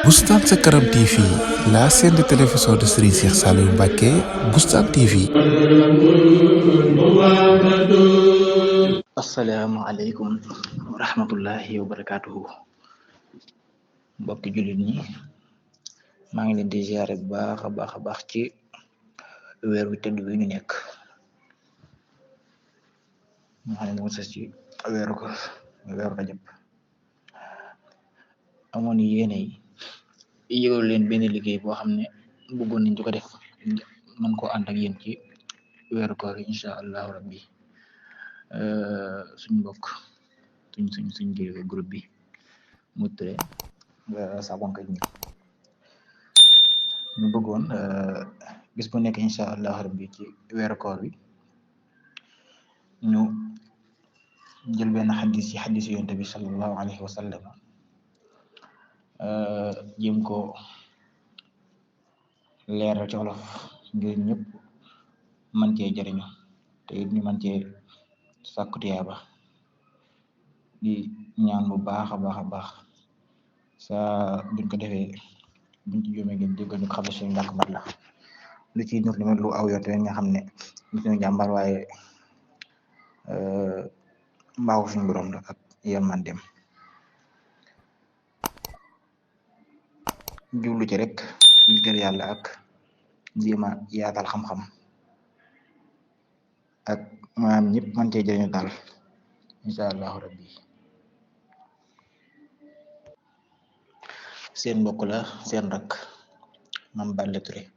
Boustan Sa Kanam TV, la chaîne de télévision de Serigne Cheikh Saliou Mbacké, Boustan TV. asalaamaaleykum wa rahmatullahi wa barakaatuhu. Mbokki jullit ñi maa ngi leen di ziare bu baax a baax ci weer wi tëdd wi ñu nekk, nga xam ne moo sës ci weeru Rajab. Amoon yéene yi yëgal leen benn liggéey boo xam ne bëggoon nañ ko def mën koo ànd ak yéen ci weeru koor yi incha allahu rabbi. Suñ mbokk suñ groupe bi mu ture sabonka ñi ñu bëggoon bis bu nekk incha allahu rabbi ci weeru koor bi ñu jël benn xadis ci xadis yonent bi sallallahu alayhi wa sallam, jéem ko leeral ci wolof ngir ñëpp mën cee jëriñu te it ñu mën cee sàkku tiyaaba. di ñaan bu baax a baax saa buñ ko defee buñ ci juumee ngeen jéggal ñu ko xam ne suñu ñàkk mat la, lu ci nur li lu aw yoon nga xam ne suñu jàmbar waaye mbaaxu suñu borom la ak yërmandeem. jublu ci rek liggéeyal yàlla ak jéem a yaatal xam-xam ak maanaam ñëpp mën cee jëriñu daal incha allahu rabbi. Seen mbokk la seen rak Mame Balla Touré.